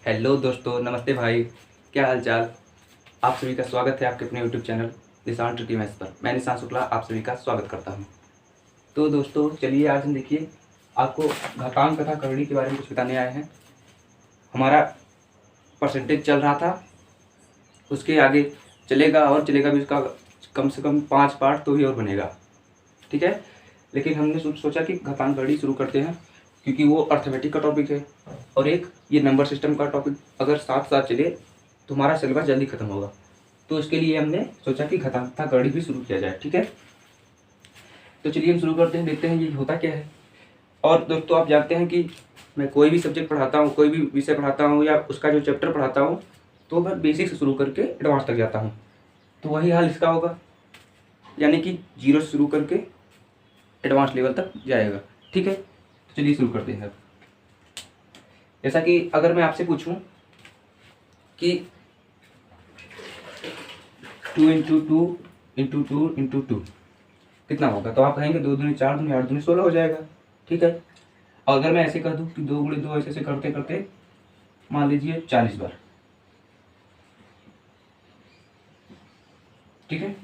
Hello दोस्तों, नमस्ते भाई। क्या हाल चाल। आप सभी का स्वागत है आपके अपने यूट्यूब चैनल निशान ट्रिकी मैथ्स पर। मैं निशान शुक्ला आप सभी का स्वागत करता हूं। तो दोस्तों चलिए आज हम देखिए आपको घातांक तथा करड़ी के बारे में कुछ बताने आए हैं। हमारा परसेंटेज चल रहा था, उसके आगे चलेगा और चलेगा भी। उसका कम से कम 5 पार्ट तो ही और बनेगा, ठीक है। लेकिन हमने सोचा कि घातांक करड़ी शुरू करते हैं, क्योंकि वो अर्थमेटिक का टॉपिक है और एक ये नंबर सिस्टम का टॉपिक अगर साथ साथ चले तो हमारा सिलेबस जल्दी खत्म होगा। तो इसके लिए हमने सोचा कि घातांक तथा करड़ी भी शुरू किया जाए, ठीक है। तो चलिए हम शुरू करते हैं, देखते हैं ये होता क्या है। और दोस्तों आप जानते हैं कि मैं कोई भी सब्जेक्ट पढ़ाता हूँ, कोई भी विषय पढ़ाता हूँ या उसका जो चैप्टर पढ़ाता हूँ, तो मैं बेसिक से शुरू करके एडवांस तक जाता हूँ। तो वही हाल इसका होगा, यानी कि 0 से शुरू करके एडवांस लेवल तक जाएगा, ठीक है। तो चलिए शुरू करते हैं। जैसा कि अगर मैं आपसे पूछूं कि 2 into two into two into two कितना होगा, तो आप कहेंगे 2 दूनी 4 दूनी 8 दूनी 16 हो जाएगा, ठीक है। और अगर मैं ऐसे कर दूं कि 2 गुणे 2 ऐसे करते करते मान लीजिए 40 बार, ठीक है।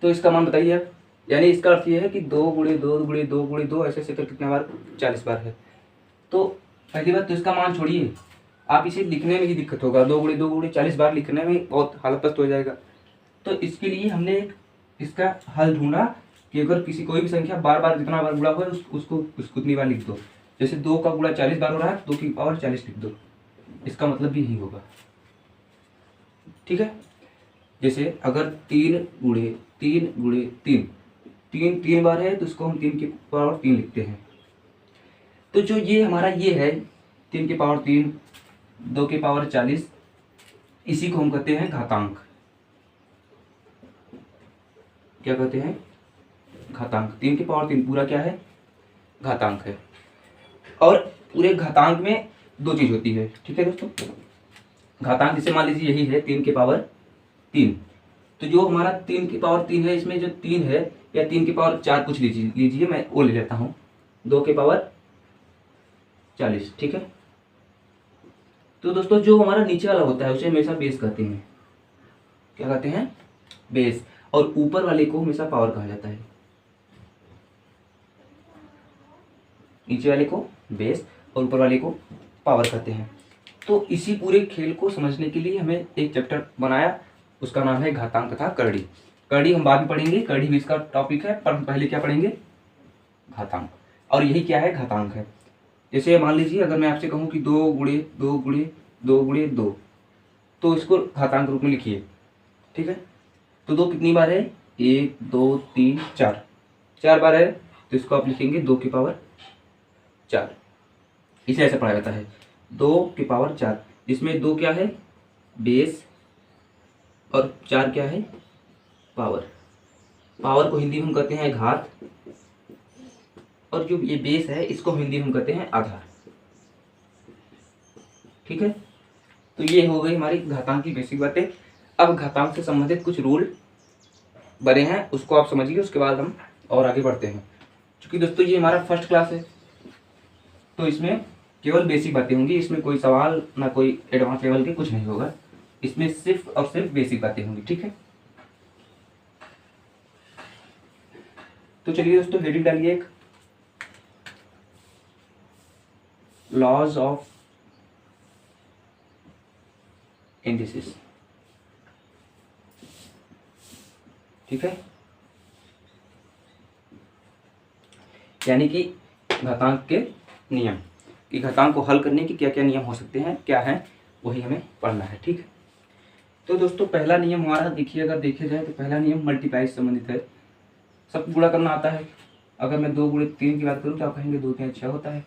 तो इसका मान बताइए आप, यानी इसका अर्थ ये है कि 2 गुणे 2 गुणे 2 गुणे 2 ऐसे कर कितने बार 40 बार है। तो पहली बात तो इसका मान छोड़िए, आप इसे लिखने में ही दिक्कत होगा। 2 गुणे 40 बार लिखने में बहुत हालत पस्त हो जाएगा। तो इसके लिए हमने इसका हल ढूंढा कि अगर किसी कोई भी संख्या बार बार जितना बार गुणा हो उसको उतनी बार लिख दो। जैसे 2 का गुणा 40 बार हो रहा है, 2 की पावर 40 लिख दो। इसका मतलब भी यही होगा, ठीक है। जैसे अगर 3 गुणे 3 बार है तो इसको हम 3 की पावर 3 लिखते हैं। तो जो ये हमारा ये है 3 की पावर 3, 2 की पावर 40, इसी को हम कहते हैं घातांक। क्या कहते हैं? घातांक। 3 की पावर 3 पूरा क्या है? घातांक है। और पूरे घातांक में 2 चीज होती है, ठीक है दोस्तों। घातांक जिसे मान लीजिए यही है 3 की पावर 3। तो जो हमारा 3 की पावर 3 है, इसमें जो 3 है या 3 की पावर 4 कुछ लीजिए मैं वो ले लेता हूँ, 2 की पावर 40, ठीक है। तो दोस्तों जो हमारा नीचे वाला होता है उसे हमेशा बेस कहते हैं। क्या कहते हैं? बेस। और ऊपर वाले को हमेशा पावर कहा जाता है। नीचे वाले को बेस और ऊपर वाले को पावर कहते हैं। तो इसी पूरे खेल को समझने के लिए हमें एक चैप्टर बनाया, उसका नाम है घातांक तथा करड़ी। करड़ी हम बाद में पढ़ेंगे, करड़ी भी इसका टॉपिक है, पर हम पहले क्या पढ़ेंगे? घातांक। और यही क्या है? घातांक है। जैसे मान लीजिए अगर मैं आपसे कहूँ कि 2 गुणे 2 गुणे 2 गुणे 2, तो इसको घातांक रूप में लिखिए, ठीक है। तो 2 कितनी बार है? 1 2 3 4, 4 बार है, तो इसको आप लिखेंगे 2 की पावर 4। इसे ऐसे पढ़ा जाता है 2 की पावर 4। इसमें 2 क्या है? बेस, और 4 क्या है? पावर। पावर को हिंदी में हम कहते हैं घात, और जो ये बेस है इसको हिंदी में हम कहते हैं आधार, ठीक है। तो ये हो गई हमारी घातांक की बेसिक बातें। अब घातांक से संबंधित कुछ रूल बने हैं, उसको आप समझिए, उसके बाद हम और आगे बढ़ते हैं। क्योंकि दोस्तों ये हमारा फर्स्ट क्लास है, तो इसमें केवल बेसिक बातें होंगी। इसमें कोई सवाल ना कोई एडवांस लेवल के कुछ नहीं होगा, इसमें सिर्फ और सिर्फ बेसिक बातें होंगी, ठीक है। तो चलिए दोस्तों हेडिंग डालिए एक, लॉज ऑफ इंडिसेस, ठीक है। यानी कि घातांक के नियम, कि घातांक को हल करने के क्या क्या नियम हो सकते हैं, क्या है, वही हमें पढ़ना है, ठीक है। तो दोस्तों पहला नियम हमारा देखिए, अगर देखा जाए तो पहला नियम मल्टीप्लाई से संबंधित है। सब गुणा करना आता है। अगर मैं 2 गुणे 3 की बात करूँ तो आप कहेंगे 2 3 6 होता है।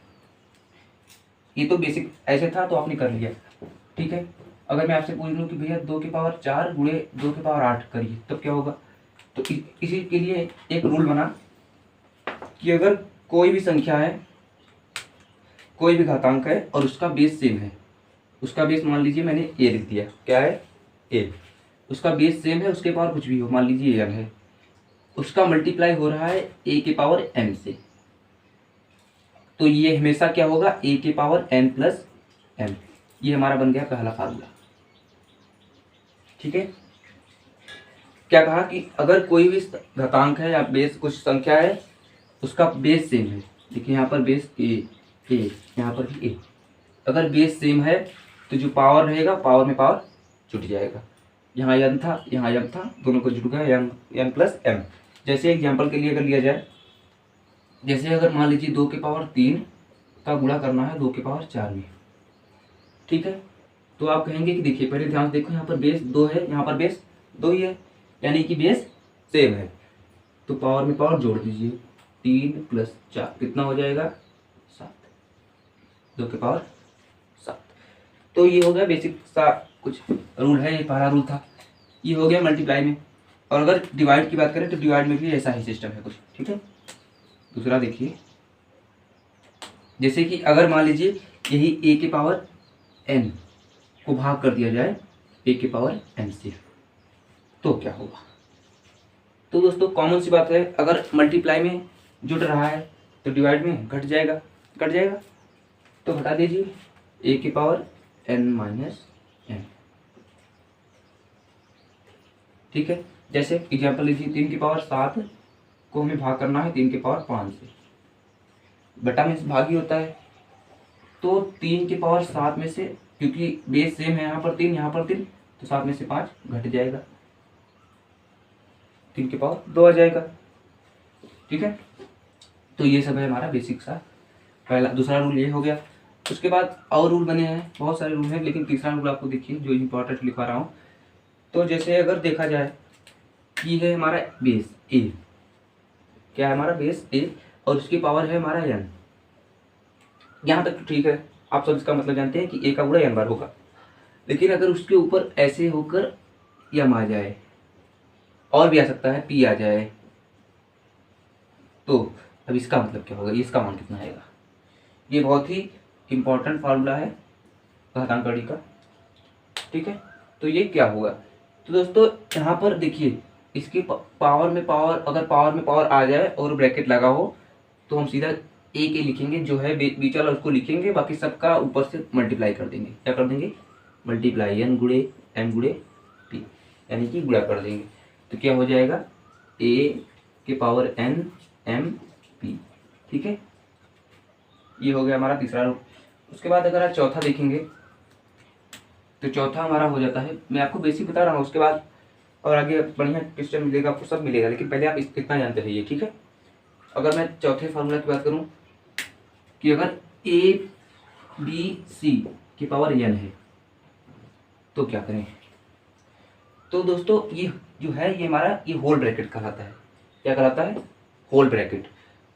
ये तो बेसिक ऐसे था तो आपने कर लिया, ठीक है। अगर मैं आपसे पूछ लूँ कि भैया 2 की पावर 4 गुणे 2 की पावर 8 करिए, तब क्या होगा? तो इसी के लिए एक रूल बना कि अगर कोई भी संख्या है, कोई भी घातांक है और उसका बेस सेम है, उसका बेस मान लीजिए मैंने ए लिख दिया, क्या है? ए। उसका बेस सेम है, उसके पावर कुछ भी हो, मान लीजिए एन है, उसका मल्टीप्लाई हो रहा है ए के पावर एन से, तो ये हमेशा क्या होगा? ए के पावर एन प्लस एन। ये हमारा बन गया पहला फार्मूला। ठीक है, क्या कहा कि अगर कोई भी घातांक है या बेस कुछ संख्या है उसका बेस सेम है, देखिए यहाँ पर बेस ए, यहाँ पर भी ए, अगर बेस सेम है तो जो पावर रहेगा पावर में पावर जुट जाएगा। यहाँ यन था यहाँ यम था, दोनों को जुट गया यन प्लस एम। जैसे एग्जाम्पल के लिए अगर लिया जाए, जैसे अगर मान लीजिए 2 की पावर 3 का गुणा करना है 2 की पावर 4 में। ठीक है, तो आप कहेंगे कि देखिए पहले ध्यान से देखो, यहाँ पर बेस 2 है, यहाँ पर बेस 2 ही है, यानी कि बेस सेम है, तो पावर में पावर जोड़ दीजिए, 3 प्लस 4 कितना हो जाएगा 7, 2 की पावर 7। तो ये हो गया बेसिक सा कुछ रूल है, ये पहला रूल था, ये हो गया मल्टीप्लाई में। और अगर डिवाइड की बात करें तो डिवाइड में भी ऐसा ही सिस्टम है कुछ। ठीक है, दूसरा देखिए, जैसे कि अगर मान लीजिए यही a की पावर n को भाग कर दिया जाए a की पावर n से, तो क्या होगा। तो दोस्तों कॉमन सी बात है, अगर मल्टीप्लाई में जुड़ रहा है तो डिवाइड में घट जाएगा, तो घटा दीजिए a की पावर n माइनस n। ठीक है, जैसे एग्जाम्पल लीजिए 3 की पावर 7 को हमें भाग करना है 3 की पावर 5 से, बटा में से भाग ही होता है, तो 3 की पावर 7 में से, क्योंकि बेस सेम है यहाँ पर 3 यहाँ पर 3, तो 7 में से 5 घट जाएगा, 3 की पावर 2 आ जाएगा। ठीक है, तो ये सब है हमारा बेसिक सा पहला दूसरा रूल ये हो गया। उसके बाद और रूल बने हैं, बहुत सारे रूल हैं, लेकिन तीसरा रूल आपको देखिए जो इंपॉर्टेंट लिखा रहा हूँ। तो जैसे अगर देखा जाए कि है हमारा बेस ए, क्या है हमारा बेस ए और उसकी पावर है हमारा n, यहाँ तक तो ठीक है, आप सब इसका मतलब जानते हैं कि a का गुणा n बार होगा। लेकिन अगर उसके ऊपर ऐसे होकर m आ जाए, और भी आ सकता है p आ जाए, तो अब इसका मतलब क्या होगा, इसका मान कितना आएगा। ये बहुत ही इंपॉर्टेंट फार्मूला है घातांकड़ी का। ठीक है, तो ये क्या होगा, तो दोस्तों यहाँ पर देखिए इसकी पावर में पावर, अगर पावर में पावर आ जाए और ब्रैकेट लगा हो तो हम सीधा ए के लिखेंगे, जो है बीच वाला उसको लिखेंगे, बाकी सबका ऊपर से मल्टीप्लाई कर देंगे। क्या कर देंगे, मल्टीप्लाई एन गुणे एम गुणे पी, यानी कि गुणा कर देंगे, तो क्या हो जाएगा ए के पावर एन एम पी। ठीक है, ये हो गया हमारा तीसरा रूप। उसके बाद अगर आप चौथा देखेंगे तो चौथा हमारा हो जाता है, मैं आपको बेसिक बता रहा हूँ, उसके बाद और आगे बढ़िया क्वेश्चन मिलेगा आपको, सब मिलेगा, लेकिन पहले आप इतना जानते रहिए। ठीक है, अगर मैं चौथे फार्मूला की बात करूँ कि अगर ए बी सी की पावर n है तो क्या करें, तो दोस्तों ये जो है ये हमारा ये होल ब्रैकेट कहलाता है। क्या कहलाता है, होल ब्रैकेट।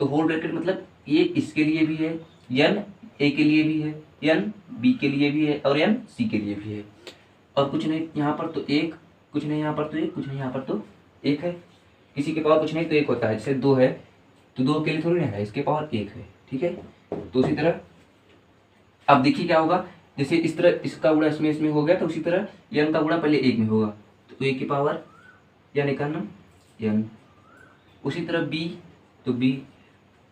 तो होल ब्रैकेट मतलब ये इसके लिए भी है, n ए के लिए भी है, n बी के लिए भी है और n सी के लिए भी है, और कुछ नहीं यहाँ पर तो एक, कुछ नहीं यहाँ पर तो एक, कुछ नहीं यहाँ पर तो एक है, किसी के पावर कुछ नहीं तो एक होता है, जैसे 2 है तो 2 के लिए थोड़ी ना है, इसके पावर 1 है। ठीक है, तो उसी तरह अब देखिए क्या होगा, जैसे इस तरह इसका गुणा इसमें हो गया, तो उसी तरह n का गुणा पहले 1 में होगा, तो a की पावर यानी का नाम n, उसी तरह b, तो b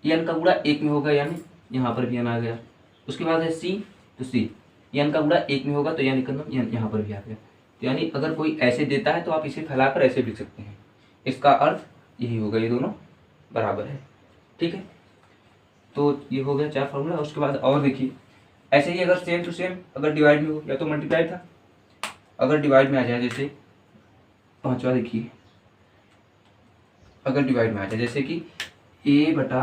n का गुणा 1 में होगा, यानी यहाँ पर भी n आ गया। उसके बाद है c, तो c n का गुणा 1 में होगा, तो यानी का नाम यहाँ पर भी आ गया। तो यानी अगर कोई ऐसे देता है तो आप इसे फैलाकर ऐसे लिख सकते हैं, इसका अर्थ यही होगा, ये दोनों बराबर है। ठीक है, तो ये हो गया 4 फार्मूला। उसके बाद और देखिए ऐसे ही अगर सेम टू सेम अगर डिवाइड में हो, या तो मल्टीप्लाई था, अगर डिवाइड में आ जाए, जैसे पांचवा देखिए, अगर डिवाइड में आ जाए जैसे कि a बटा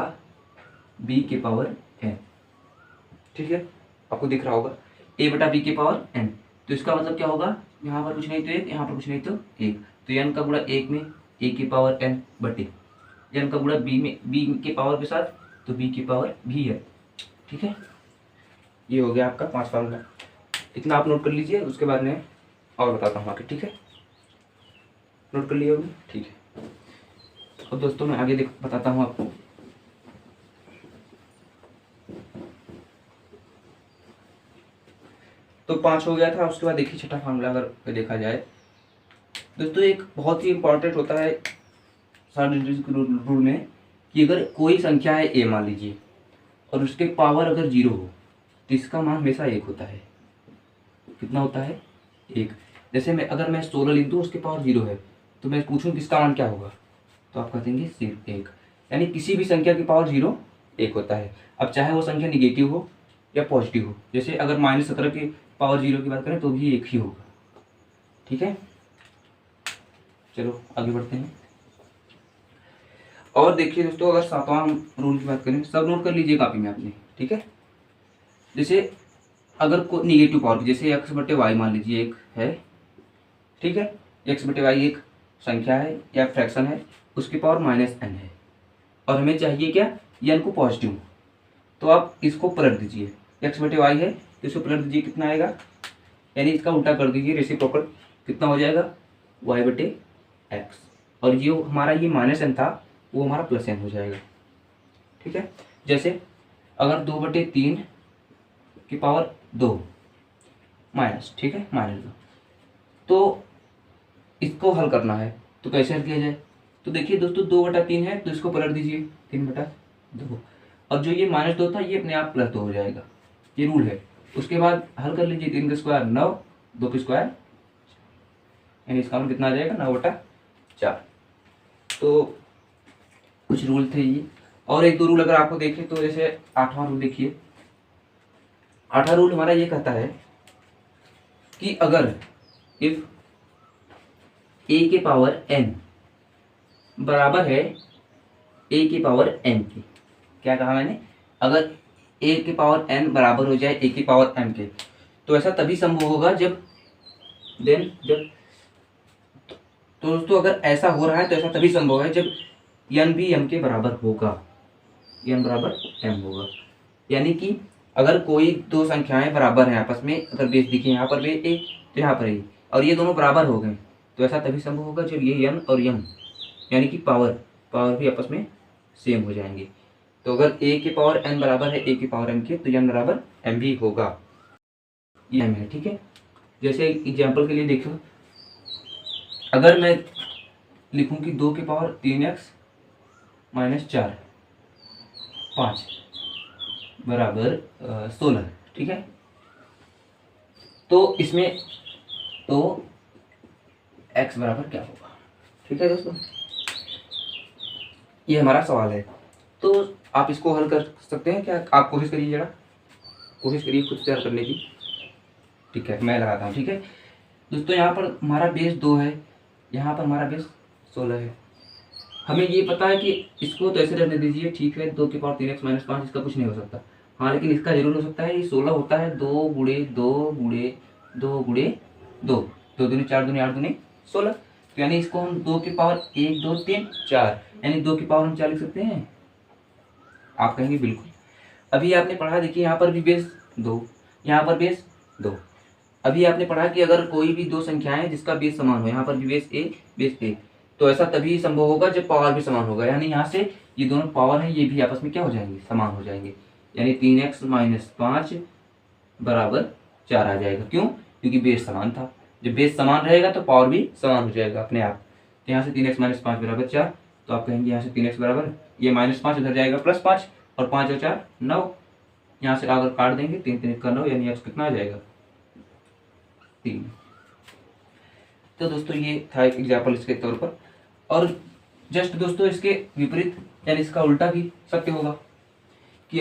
b के पावर n। ठीक है, आपको दिख रहा होगा a बटा b के पावर n, तो इसका मतलब क्या होगा, यहाँ पर कुछ नहीं तो एक, यहाँ पर कुछ नहीं तो एक, तो n का गुणा 1 में a की पावर n बटे n का गुणा b में b के पावर के साथ, तो b की पावर भी है। ठीक है, ये हो गया आपका 5 फार्मूला, इतना आप नोट कर लीजिए, उसके बाद में और बताता हूँ आगे। ठीक है, नोट कर लिया होगा, ठीक है। अब दोस्तों मैं आगे बताता हूँ आपको। तो 5 हो गया था। उसके बाद देखिए छठा फार्मूला अगर देखा जाए दोस्तों, एक बहुत ही इंपॉर्टेंट होता है रूल में, कि अगर कोई संख्या है a मान लीजिए और उसके पावर अगर 0 हो तो इसका मान हमेशा 1 होता है। कितना होता है 1। जैसे अगर मैं 16 लिख दूँ उसके पावर 0 है तो मैं पूछूँ किसका मान क्या होगा, तो आप कह देंगे सिर्फ 1। यानी किसी भी संख्या की पावर 0 1 होता है। अब चाहे वो संख्या निगेटिव हो या पॉजिटिव हो, जैसे अगर -17 की पावर 0 की बात करें तो भी 1 ही होगा। ठीक है, चलो आगे बढ़ते हैं। और देखिए दोस्तों, अगर 7वां रूल की बात करें, सब नोट कर लीजिए कॉपी में आपने। ठीक है, जैसे अगर कोई निगेटिव पावर, जैसे x/y मान लीजिए एक है। ठीक है, x/y एक संख्या है या फ्रैक्शन है, उसकी पावर -n है और हमें चाहिए क्या, n को पॉजिटिव। तो आप इसको पलट दीजिए, x/y है तो इसको पलट दीजिए, कितना आएगा, यानी इसका उल्टा कर दीजिए, रेसिप्रोकल कितना हो जाएगा y/x। और जो हमारा ये -n था वो हमारा +n हो जाएगा। ठीक है, जैसे अगर 2/3 की पावर 2 माइनस, ठीक है -2, तो इसको हल करना है तो कैसे हल किया जाए। तो देखिए दोस्तों, 2/3 है तो इसको पलट दीजिए 3/2, और जो ये -2 था ये अपने आप +2 हो जाएगा, ये रूल है। उसके बाद हल कर लीजिए, 3 का स्क्वायर 9, 2 का स्क्वायर, यानी इसका मान कितना आ जाएगा 9/4। तो कुछ रूल थे ये, और एक दो रूल अगर आपको देखें तो जैसे 8वां रूल देखिए। 8वां रूल हमारा ये कहता है कि अगर इफ a के पावर n बराबर है a की पावर m की, क्या कहा मैंने, अगर a की पावर n बराबर हो जाए a की पावर m के, तो ऐसा तभी संभव होगा जब तो दोस्तों अगर ऐसा हो रहा है तो ऐसा तभी संभव है जब n भी m के बराबर होगा, n बराबर m होगा। यानी कि अगर कोई दो संख्याएं बराबर हैं आपस में, अगर बेस देखिए यहाँ पर भी a तो यहाँ पर a, और ये दोनों बराबर हो गए, तो ऐसा तभी संभव होगा जब ये n और m यानी कि पावर भी आपस में सेम हो जाएंगे। तो अगर a की पावर n बराबर है a की पावर m के, तो n बराबर m भी होगा, ये m है। ठीक है, जैसे एग्जाम्पल के लिए देखो, अगर मैं लिखूं कि 2 की पावर 3x - 4 5 बराबर 16, ठीक है, तो इसमें तो x बराबर क्या होगा। ठीक है दोस्तों, ये हमारा सवाल है, तो आप इसको हल कर सकते हैं क्या, आप कोशिश करिए, जरा कोशिश करिए खुद से हल करने की। ठीक है, मैं लगाता हूँ। ठीक है दोस्तों, यहाँ पर हमारा बेस 2 है, यहाँ पर हमारा बेस 16 है। हमें ये पता है कि इसको तो ऐसे रहने दीजिए, ठीक है, 2 की पावर 3x - 5 इसका कुछ नहीं हो सकता। हाँ, लेकिन इसका जरूर हो सकता है, ये 16 होता है 2 गुणे 2 गुणे 2 गुणे 2, 2 दूनी 4 दूनी 8 दूनी 16। तो यानी इसको हम 2 की पावर 1 2 3 4, यानी 2 की पावर हम 4 लिख सकते हैं। आप कहेंगे बिल्कुल। अभी आपने पढ़ा, देखिए यहाँ पर भी बेस 2, यहाँ पर बेस 2। अभी आपने पढ़ा कि अगर कोई भी दो संख्याएं जिसका बेस समान हो, यहाँ पर भी बेस ए, तो ऐसा तभी संभव होगा जब पावर भी समान होगा। यानी यहाँ से ये दोनों पावर है, ये भी आपस में क्या हो जाएंगे, समान हो जाएंगे। यानी 3x - 5 बराबर 4 आ जाएगा। क्यों, क्योंकि बेस समान था। जब बेस समान रहेगा तो पावर भी समान हो जाएगा अपने आप। तो यहाँ से 3x - 5 बराबर 4, तो आप कहेंगे यहाँ से 3x बराबर, ये -5 उधर जाएगा +5, और 5 और 4 9, यहाँ से अगर काट देंगे 3 3 का 9, यानी x कितना आ जाएगा 3। तो दोस्तों ये था एक एग्जाम्पल इसके तौर पर। और जस्ट दोस्तों इसके विपरीत, यानी इसका उल्टा भी सत्य होगा कि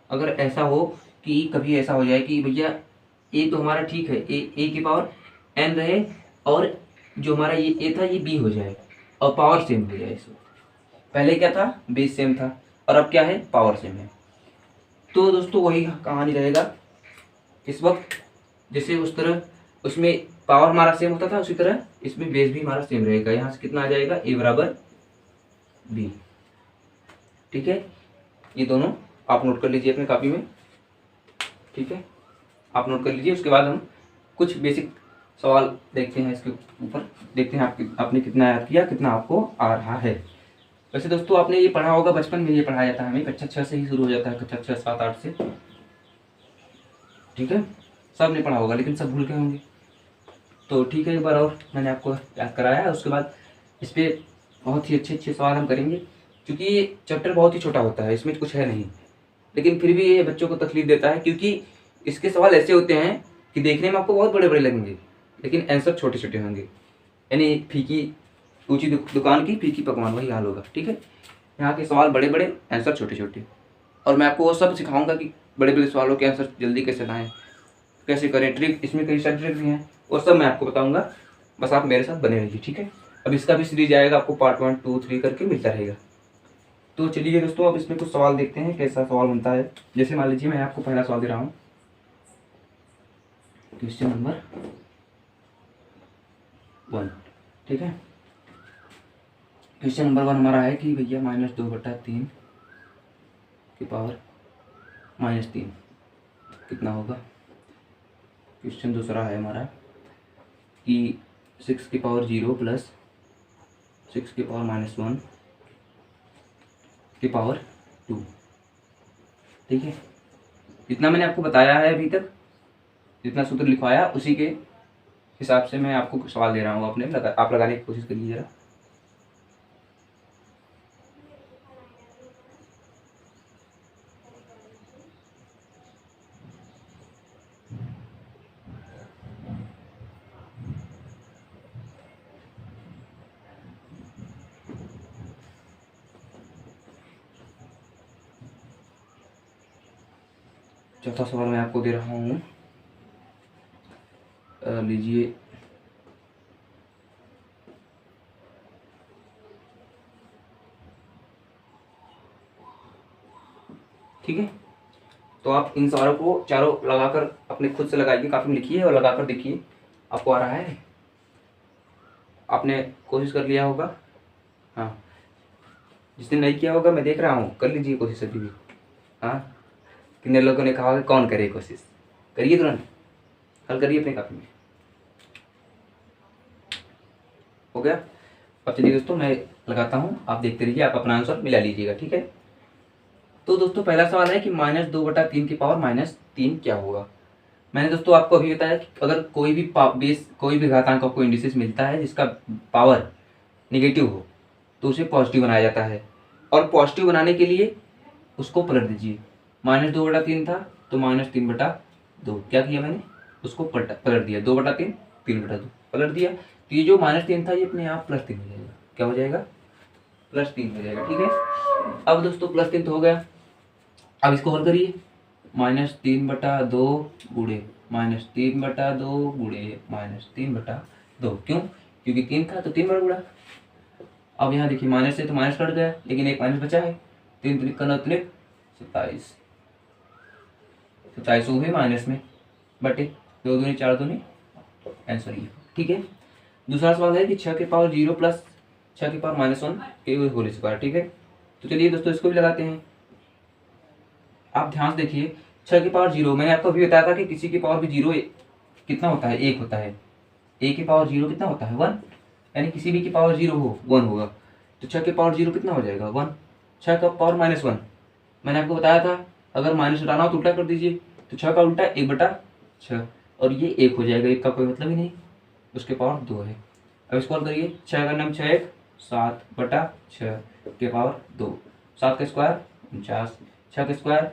अगर ऐसा हो कि कभी ऐसा हो जाए कि भैया ए तो हमारा ठीक है, ए की पावर n रहे, और जो हमारा ये ए था ये b हो जाए, और पावर सेम हो जाए। इसमें पहले क्या था, बेस सेम था, और अब क्या है, पावर सेम है। तो दोस्तों वही कहानी रहेगा इस वक्त, जैसे उस तरह उसमें पावर हमारा सेम होता था, उसी तरह इसमें बेस भी हमारा सेम रहेगा। यहाँ से कितना आ जाएगा, a बराबर b। ठीक है, ये दोनों आप नोट कर लीजिए अपने कॉपी में। ठीक है, आप नोट कर लीजिए। उसके बाद हम कुछ बेसिक सवाल देखते हैं, इसके ऊपर देखते हैं आपने कितना याद किया, कितना आपको आ रहा है। वैसे दोस्तों आपने ये पढ़ा होगा, बचपन में ये पढ़ाया जाता है हमें, कक्षा 6 से ही शुरू हो जाता है, कक्षा 6 7 8 से। ठीक है, सब ने पढ़ा होगा, लेकिन सब भूल गए होंगे। तो ठीक है, एक बार और मैंने आपको याद कराया है। उसके बाद इस पर बहुत ही अच्छे सवाल हम करेंगे, क्योंकि ये चैप्टर बहुत ही छोटा होता है, इसमें कुछ है नहीं, लेकिन फिर भी ये बच्चों को तकलीफ देता है, क्योंकि इसके सवाल ऐसे होते हैं कि देखने में आपको बहुत बड़े बड़े लगेंगे लेकिन आंसर छोटे छोटे होंगे। यानी फीकी ऊंची दुकान की फीकी पकवान, वही हाल होगा। ठीक है, यहाँ के सवाल बड़े बड़े, आंसर छोटे छोटे, और मैं आपको वो सब सिखाऊंगा कि बड़े बड़े सवालों के आंसर जल्दी कैसे लाएं, कैसे करें, ट्रिक, इसमें कई सारे ट्रिक भी हैं, वो सब मैं आपको बताऊंगा। बस आप मेरे साथ बने रहिए। ठीक है, अब इसका भी सीरीज आएगा, आपको पार्ट 1, 2, 3 करके मिलता रहेगा। तो चलिए दोस्तों, अब इसमें कुछ सवाल देखते हैं कैसा सवाल बनता है। जैसे मान लीजिए मैं आपको पहला सवाल दे रहा हूँ, क्वेश्चन नंबर 1। ठीक है, क्वेश्चन नंबर 1 हमारा है कि भैया -2/3 की पावर -3 कितना होगा। क्वेश्चन दूसरा है हमारा कि 6 की पावर 0 प्लस 6 की पावर -1 की पावर 2। ठीक है, जितना मैंने आपको बताया है अभी तक, जितना सूत्र लिखवाया उसी के हिसाब से मैं आपको सवाल दे रहा हूँ। आप लगाने की कोशिश करिए जरा। चौथा सवाल मैं आपको दे रहा हूँ, लीजिए। ठीक है, तो आप इन सवालों को चारों लगाकर अपने खुद से लगाइए, काफ़ी में लिखिए और लगाकर देखिए आपको आ रहा है। आपने कोशिश कर लिया होगा, हाँ। जिसने नहीं किया होगा मैं देख रहा हूँ, कर लीजिए कोशिश अभी भी। हाँ, कितने लोगों ने कहा होगा कौन करे कोशिश, करिए तुरंत, हल करिए अपने कापी में। हो गया। अब चलिए दोस्तों मैं लगाता हूँ, आप देखते रहिए, आप अपना आंसर मिला लीजिएगा। ठीक है, तो दोस्तों पहला सवाल है कि -2/3 की पावर -3 क्या होगा। मैंने दोस्तों आपको अभी बताया कि अगर कोई भी घातांक आपको इंडिसेस मिलता है जिसका पावर निगेटिव हो तो उसे पॉजिटिव बनाया जाता है, और पॉजिटिव बनाने के लिए उसको पलट दीजिए। -2/3 था तो -3/2 क्या किया मैंने, उसको पलट दिया, 2/3 3/2 पलट दिया, तो ये जो -3 था ये अपने आप +3 हो जाएगा। क्या हो जाएगा, +3 हो जाएगा। ठीक है, अब दोस्तों +3 तो हो गया। अब इसको हल करिए, -3/2 गुणे -3/2 गुणे -3/2। क्यों, क्योंकि 3 था तो 3 बार गुणा। अब यहाँ देखिए माइनस से तो माइनस कट गया, लेकिन एक माइनस बचा है। 3 3 का 9 3 27, 27 हुए माइनस में बटे 2 दूनी 4 दूनी आंसर ये। ठीक है, दूसरा सवाल है कि 6 की पावर 0 प्लस 6 की पावर -1 के होल स्क्वायर। ठीक है, तो चलिए दोस्तों इसको भी लगाते हैं। आप ध्यान से देखिए, 6 की पावर 0, मैंने आपको अभी बताया था कि किसी की पावर भी 0 कितना होता है, 1 होता है। a की पावर 0 कितना होता है, 1, यानी किसी भी की पावर 0 हो 1 होगा। तो 6 की पावर 0 कितना हो जाएगा, 1। 6 का पावर -1, मैंने आपको बताया था अगर माइनस हटाना हो तो उल्टा कर दीजिए, तो 6 का उल्टा 1/6, और ये 1 हो जाएगा, 1 का कोई मतलब ही नहीं, उसके पावर 2 है। अब इसको हल करिए, 6 का नाम 6 7/6 के पावर 2, 7 का स्क्वायर 49, 6 का स्क्वायर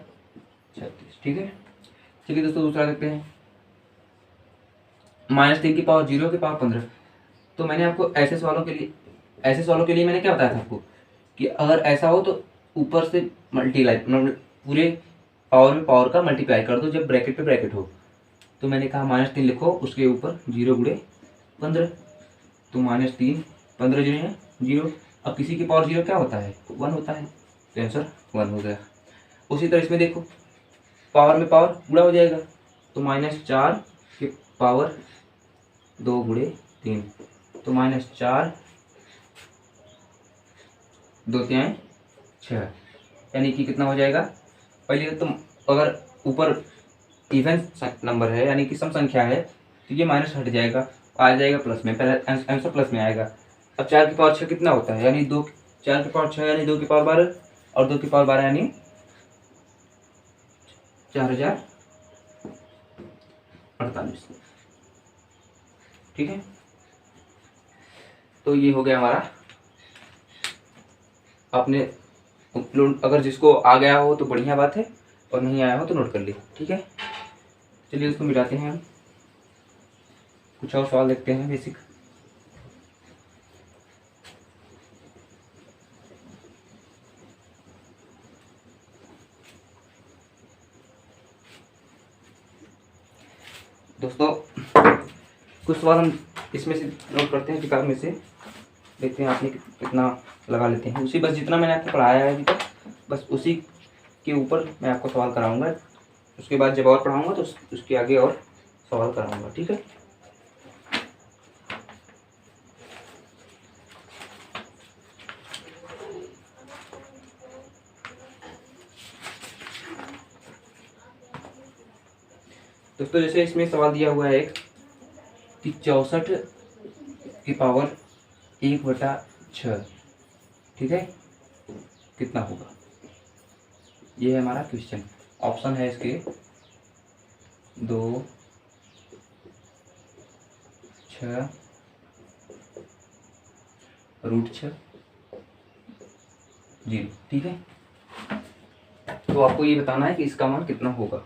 36। ठीक है, चलिए दोस्तों दूसरा देखते हैं, -3 की पावर 0 की पावर 15। तो मैंने आपको ऐसे सवालों के लिए मैंने क्या बताया था आपको कि अगर ऐसा हो तो ऊपर से मल्टीप्लाई, मतलब पूरे पावर में पावर का मल्टीप्लाई कर दो जब ब्रैकेट पे ब्रैकेट हो। तो मैंने कहा -3 लिखो, उसके ऊपर 0 गुणे 15, तो -3 15 जो है 0। अब किसी की पावर 0 क्या होता है, 1 होता है, तो आंसर 1 हो गया। उसी तरह इसमें देखो, पावर में पावर गुणा हो जाएगा, तो -4 की पावर 2 गुणे 3, तो -4 2 3 6, यानी कि कितना हो जाएगा। पहले तो अगर ऊपर इवन नंबर है यानी कि सम संख्या है तो ये माइनस हट जाएगा, आ जाएगा प्लस में, पहले आंसर प्लस में आएगा। अब 4 की पावर 6 कितना होता है, यानी 2, 4 की पावर 6 यानी 2 की पावर 12, और 2 की पावर 12 यानी 4048। ठीक है, तो ये हो गया हमारा। आपने अगर जिसको आ गया हो तो बढ़िया बात है, और नहीं आया हो तो नोट कर ली। ठीक है, चलिए उसको मिटाते हैं हम। कुछ और सवाल देखते हैं बेसिक। दोस्तों कुछ सवाल हम इसमें से नोट करते हैं, किताब में से देखते हैं आपने कितना लगा लेते हैं। उसी बस जितना मैंने आपको पढ़ाया है अभी तक, बस उसी के ऊपर मैं आपको सवाल कराऊंगा। उसके बाद जब और पढ़ाऊंगा तो उसके आगे और सवाल कराऊंगा, ठीक है। दोस्तों जैसे इसमें सवाल दिया हुआ है एक कि 64 की पावर 1/6, ठीक है, कितना होगा। ये है हमारा क्वेश्चन। ऑप्शन है इसके 2, 6, √6, 0, ठीक है। तो आपको ये बताना है कि इसका मान कितना होगा।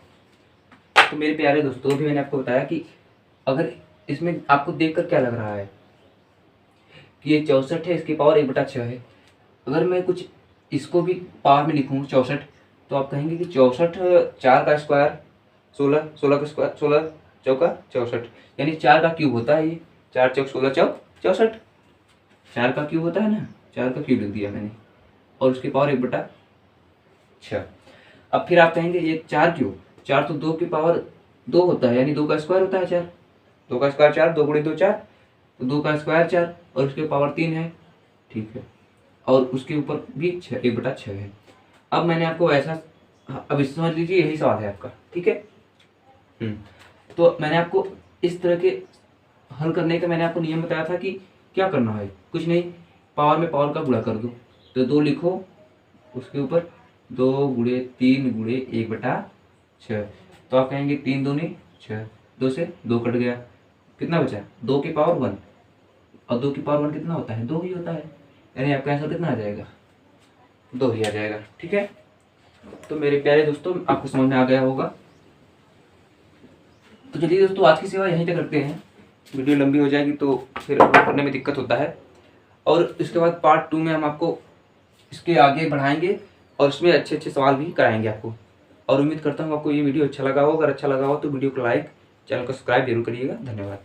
तो मेरे प्यारे दोस्तों, अभी मैंने आपको बताया कि अगर इसमें आपको देखकर क्या लग रहा है कि ये 64 है, इसकी पावर 1/6 है। अगर मैं कुछ इसको भी पावर में लिखूँ 64, तो आप कहेंगे कि 64 4 का स्क्वायर 16, 16 का स्क्वायर 16 चौका 64, यानी 4 का क्यूब होता है ये। 4 चौक 16 चौक 64, 4 का क्यूब होता है ना, 4 का क्यूब लिख दिया मैंने, और उसकी पावर 1/6। अब फिर आप कहेंगे ये 4 क्यों, 4 तो 2 की पावर 2 होता है, यानी 2 का स्क्वायर होता है 4, 2 का स्क्वायर 4, 2 गुणे 2 4, तो 2 का स्क्वायर 4 और उसकी पावर 3 है, ठीक है, और उसके ऊपर भी 1/6 है। अब मैंने आपको ऐसा, अब इस समझ लीजिए यही सवाल है आपका, ठीक है। तो मैंने आपको इस तरह के हल करने का मैंने आपको नियम बताया था कि क्या करना है, कुछ नहीं, पावर में पावर का गुणा कर दो, तो 2 लिखो, उसके ऊपर 2 गुणे 3 गुणे 1/6, तो आप कहेंगे 3 दूनी 6, 2 से 2 कट गया, कितना बचा 2 की पावर 1, और 2 की पावर 1 कितना होता है, 2 ही होता है, यानी आपका आंसर कितना आ जाएगा, 2 ही आ जाएगा, ठीक है। तो मेरे प्यारे दोस्तों, आपको समझ में आ गया होगा। तो चलिए दोस्तों, आज की सेवा यहीं तक रखते हैं, वीडियो लंबी हो जाएगी तो फिर अपलोड करने में दिक्कत होता है। और इसके बाद पार्ट 2 में हम आपको इसके आगे बढ़ाएंगे और इसमें अच्छे अच्छे सवाल भी कराएंगे आपको। और उम्मीद करता हूँ आपको ये वीडियो अच्छा लगा हो। अगर अच्छा लगा हो तो वीडियो को लाइक, चैनल को सब्सक्राइब जरूर करिएगा। धन्यवाद।